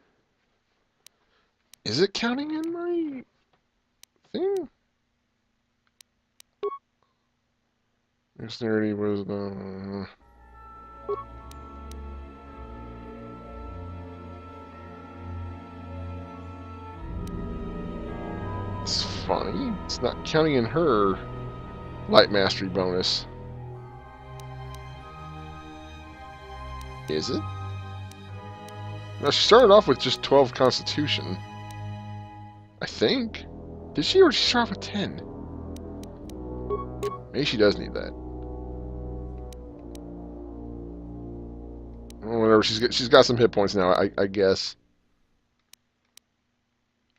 Is it counting in my thing? Dexterity was the... It's funny. It's not counting in her light mastery bonus. Is it? Now, she started off with just 12 constitution. I think. Did she, or did she start off with 10? Maybe she does need that. Well, whatever, she's got some hit points now, I guess.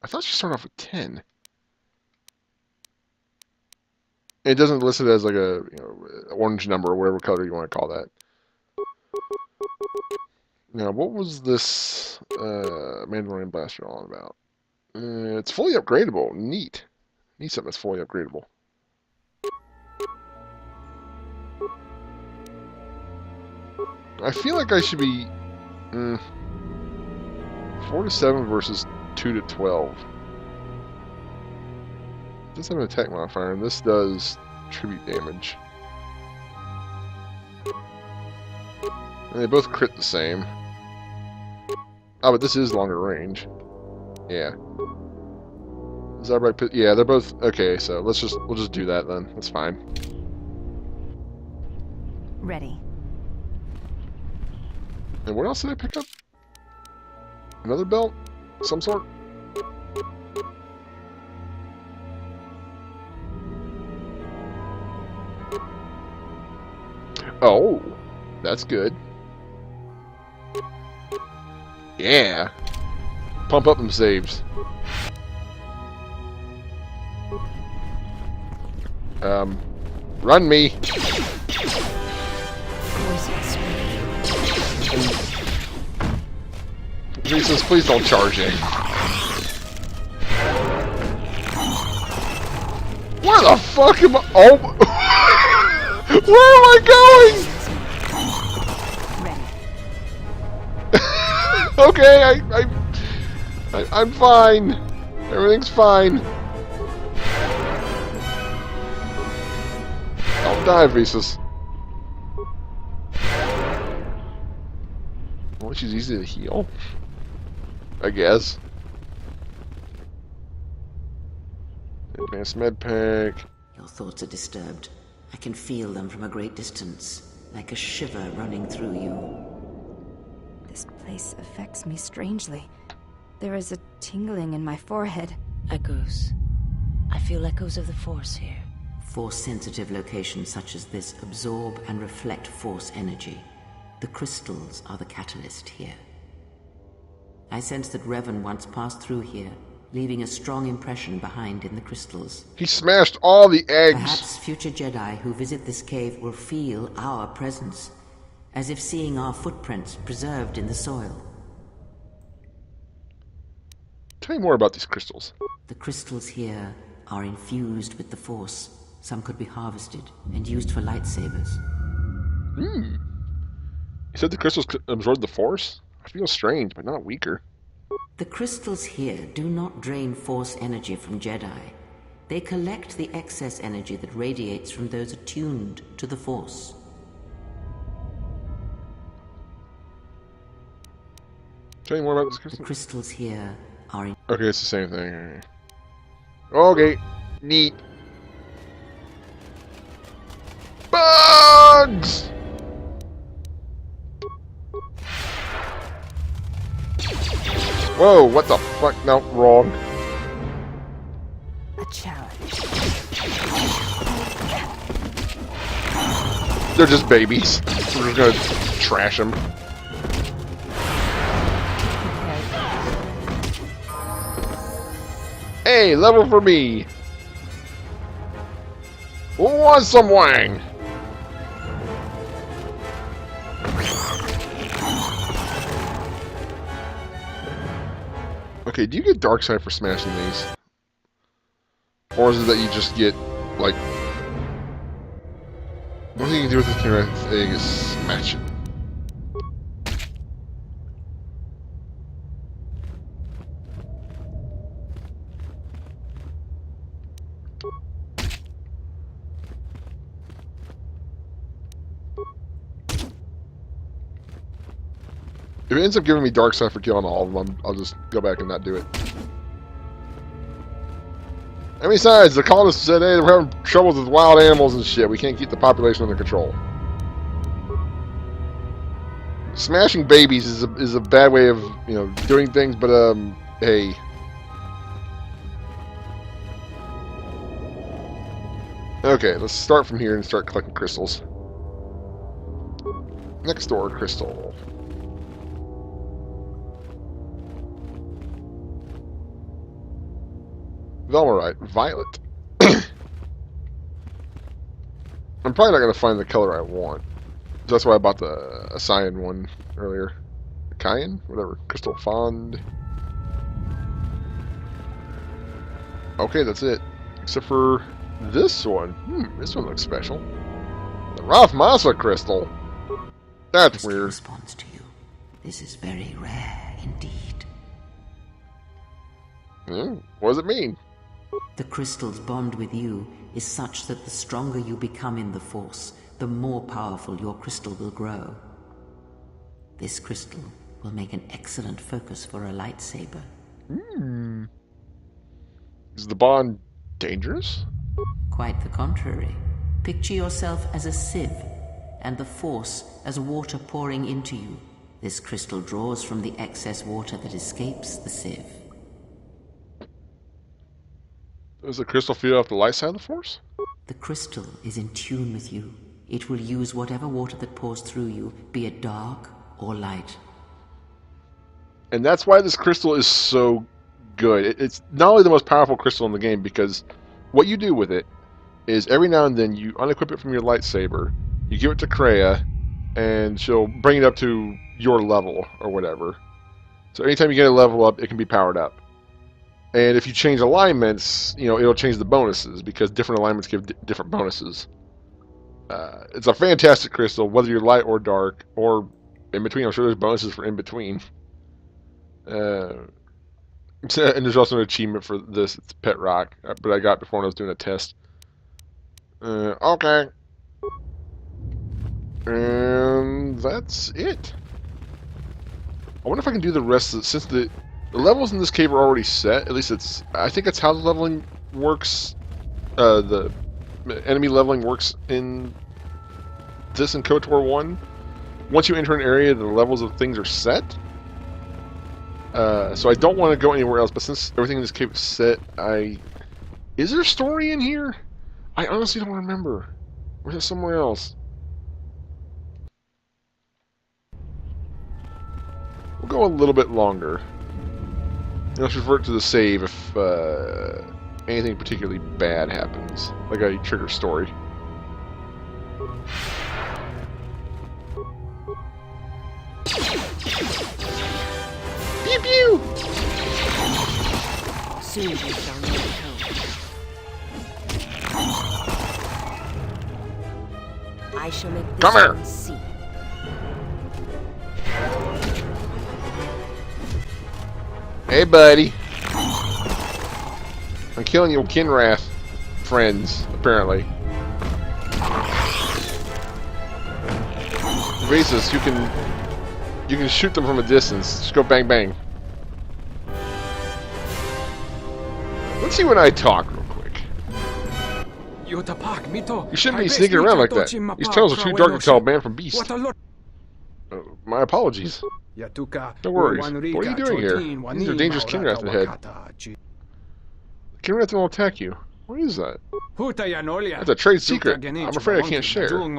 I thought she started off with 10. It doesn't list it as like a orange number or whatever color you want to call that. Now, what was this Mandalorian blaster all about? It's fully upgradable. Neat. Need something that's fully upgradable. I feel like I should be 4 to 7 versus 2 to 12. This has an attack modifier, and this does tribute damage. And they both crit the same. Oh, but this is longer range. Yeah. Is that right? Yeah, they're both okay. So we'll just do that then. That's fine. Ready. And what else did I pick up? Another belt? Some sort? Oh, that's good. Yeah. Pump up them saves. Run me. Jesus, please don't charge it. Where the fuck am I? Oh, where am I going? Okay, I'm fine. Everything's fine. Don't die, Visas. Well, she's easy to heal, I guess. Advanced med pack. Your thoughts are disturbed. I can feel them from a great distance, like a shiver running through you. This place affects me strangely. There is a tingling in my forehead. Echoes. I feel echoes of the Force here. Force-sensitive locations such as this absorb and reflect Force energy. The crystals are the catalyst here. I sense that Revan once passed through here, leaving a strong impression behind in the crystals. He smashed all the eggs. Perhaps future Jedi who visit this cave will feel our presence, as if seeing our footprints preserved in the soil. Tell me more about these crystals. The crystals here are infused with the Force. Some could be harvested and used for lightsabers. You said the crystals could absorb the Force? I feel strange, but not weaker. The crystals here do not drain Force energy from Jedi. They collect the excess energy that radiates from those attuned to the Force. Tell me more about this crystal. The crystals here are in... Okay, it's the same thing. Okay, neat. Bugs! Whoa, what the fuck? No, wrong. A challenge. They're just babies. We're just gonna trash them. Hey, level for me! Who wants some wang? Okay, do you get dark side for smashing these? Or is it that you just get, like... One thing you can do with this camera thing is smash it. If it ends up giving me dark side for killing all of them, I'll just go back and not do it. And besides, the colonists said, hey, we're having troubles with wild animals and shit. We can't keep the population under control. Smashing babies is a bad way of, you know, doing things, but, hey. Okay, let's start from here and start collecting crystals. Next door crystal. Velmarite, violet. I'm probably not going to find the color I want. That's why I bought the cyan one earlier. Cyan? Whatever. Crystal Fond. Okay, that's it. Except for this one. This one looks special. The Rathmasa crystal. That's Crystal weird. Responds to you. This is very rare indeed. What does it mean? The crystal's bond with you is such that the stronger you become in the Force, the more powerful your crystal will grow. This crystal will make an excellent focus for a lightsaber. Is the bond dangerous? Quite the contrary. Picture yourself as a sieve, and the Force as water pouring into you. This crystal draws from the excess water that escapes the sieve. Does the crystal feed off the light side of the Force? The crystal is in tune with you. It will use whatever water that pours through you, be it dark or light. And that's why this crystal is so good. It's not only the most powerful crystal in the game, because what you do with it is every now and then you unequip it from your lightsaber, you give it to Kreia, and she'll bring it up to your level or whatever. So anytime you get a level up, it can be powered up. And if you change alignments, you know, it'll change the bonuses, because different alignments give different bonuses. It's a fantastic crystal, whether you're light or dark, or in between. I'm sure there's bonuses for in between. And there's also an achievement for this. It's Pet Rock, but I got before when I was doing a test. Okay. And that's it. I wonder if I can do the rest of it, since the levels in this cave are already set. At least it's, I think that's how the leveling works. The enemy leveling works in this and KOTOR 1. Once you enter an area, the levels of things are set. So I don't want to go anywhere else, but since everything in this cave is set, is there a story in here? I honestly don't remember. Or is it somewhere else? We'll go a little bit longer. Let's revert to the save if anything particularly bad happens, like a trigger story. Pew pew! Soon we shall know the code. I shall make this Come here. one see. Hey, buddy. I'm killing your Kinrath friends, apparently. Vasus, you can shoot them from a distance. Just go bang bang. Let's see when I talk real quick. You shouldn't be sneaking around like that. These tunnels are too dark to tell a man from beast. My apologies. No worries. What are you doing here? These are dangerous Kinrath ahead. Kinrath will attack you. What is that? That's a trade secret. I'm afraid I can't share. I'm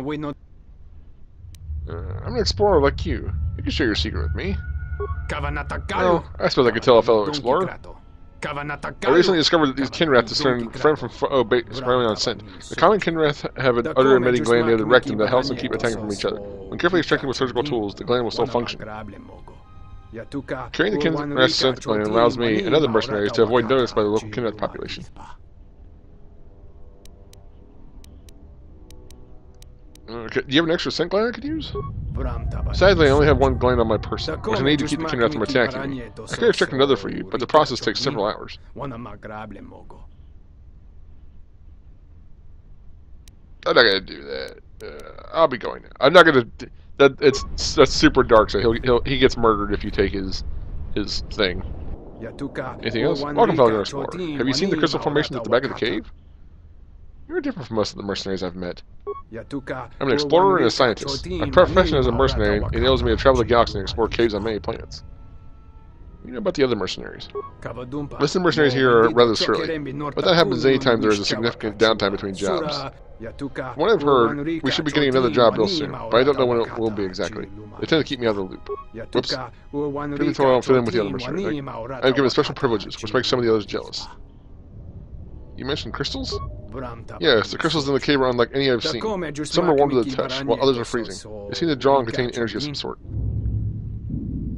an explorer like you. You can share your secret with me. Well, I suppose I could tell a fellow explorer. I recently discovered that these Kinrath discern friend from foe based primarily on scent. The common Kinrath have an odor-emitting gland near the rectum that helps them keep attacking from each other. When carefully extracted with surgical tools, the gland will still function. Carrying the Kin's synth clan allows me and other mercenaries to avoid notice by the local Kineth population. Okay, do you have an extra scent gland I could use? Sadly, I only have one gland on my person, which I need to keep the Kineth from attacking me. I could have checked another for you, but the process takes several hours. I'm not gonna do that. I'll be going now. I'm not gonna. That's super dark. So he gets murdered if you take his thing. Anything else? Welcome, fellow explorer. Have you seen the crystal formations at the back of the cave? You're different from most of the mercenaries I've met. I'm an explorer and a scientist. My profession as a mercenary enables me to travel the galaxy and explore caves on many planets. You know about the other mercenaries. Most of the mercenaries here are rather surly, but that happens anytime there is a significant downtime between jobs. From what I've heard, we should be getting another job real soon, but I don't know when it will be exactly. They tend to keep me out of the loop. Whoops. Maybe I don't fit in with the other mercenaries. I'm given special privileges, which makes some of the others jealous. You mentioned crystals? Yes, the crystals in the cave are unlike any I've seen. Some are warm to the touch, while others are freezing. They seem to draw and contain energy of some sort.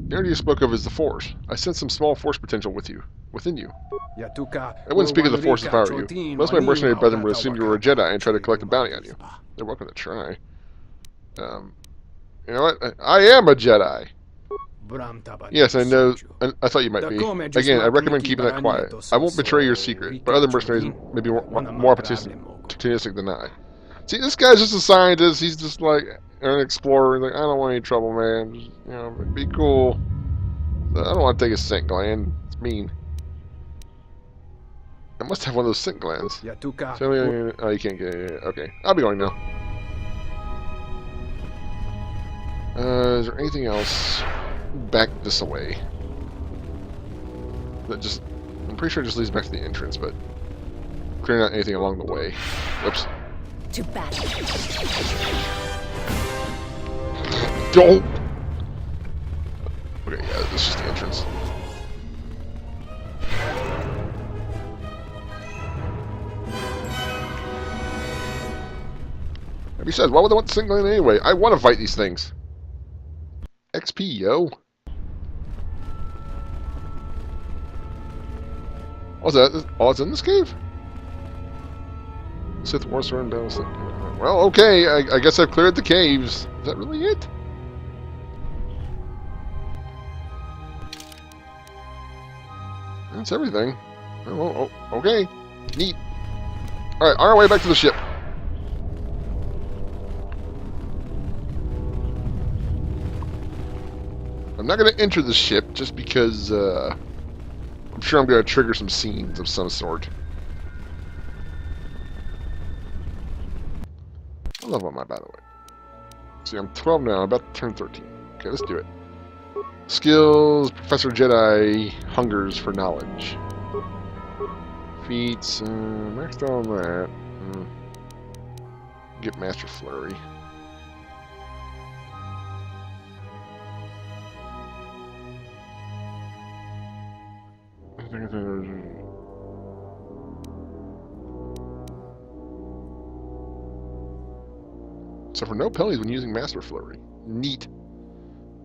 The energy you spoke of is the Force. I sense some small Force potential within you. I wouldn't speak of the Force if I were you. Most of my mercenary brethren would assume you were a Jedi and try to collect a bounty on you. They're welcome to try. You know what? I am a Jedi! Yes, I know. I thought you might be. Again, I recommend keeping that quiet. I won't betray your secret, but other mercenaries may be more opportunistic than I. See, this guy's just a scientist. He's just like an explorer. He's like, I don't want any trouble, man. Just, you know, be cool. I don't want to take a scent gland. It's mean. I must have one of those scent glands. So, oh, you can't get it. Okay, I'll be going now. Is there anything else? Back this way. That just, I'm pretty sure it just leads back to the entrance, but clearing out anything along the way. Whoops. To battle. Don't. Okay, yeah, this is just the entrance. And besides, why would I want the single in anyway? I want to fight these things. XP, yo. What's that? Oh, it's in this cave? Sith War Sword and Battle. Well, okay. I guess I've cleared the caves. Is that really it? That's everything. Oh, okay. Neat. Alright, on our way back to the ship. I'm not going to enter the ship just because I'm sure I'm going to trigger some scenes of some sort. What level am I, by the way? See, I'm 12 now. I'm about to turn 13. Okay, let's do it. Skills, Professor Jedi hungers for knowledge. Feats, maxed out on that. Get Master Flurry. So for no penalties when using Master Flurry. Neat.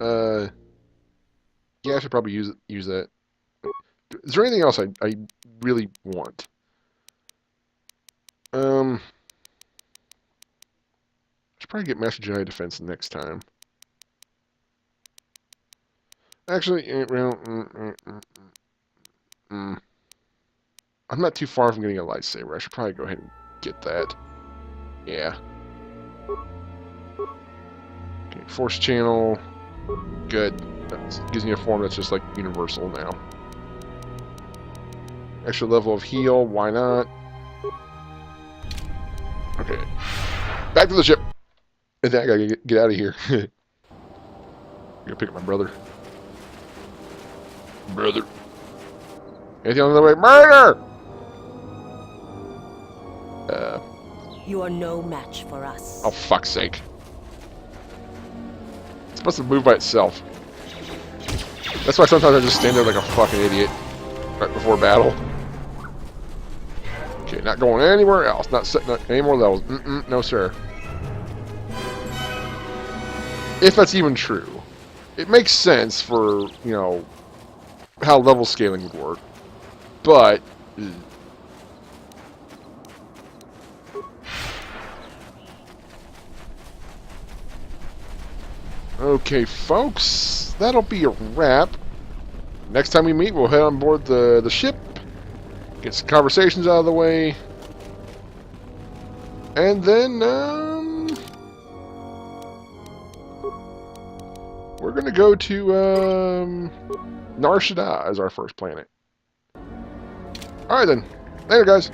Yeah, I should probably use that. Is there anything else I really want? I should probably get Master Jedi Defense next time. Actually, I'm not too far from getting a lightsaber. I should probably go ahead and get that. Yeah. Okay, Force channel. Good. That gives me a form that's just like universal now. Extra level of heal. Why not? Okay. Back to the ship. I think I gotta get out of here. I'm gonna pick up my brother. Brother. Anything on the way? Murder! You are no match for us. Oh, fuck's sake. It's supposed to move by itself. That's why sometimes I just stand there like a fucking idiot right before battle. Okay, not going anywhere else. Not setting up any more levels. No, sir. If that's even true. it makes sense for, you know, how level scaling would work. But... Okay, folks, that'll be a wrap. Next time we meet, we'll head on board the ship, get some conversations out of the way, and then we're gonna go to Nar Shaddaa as our first planet. All right then, later, guys.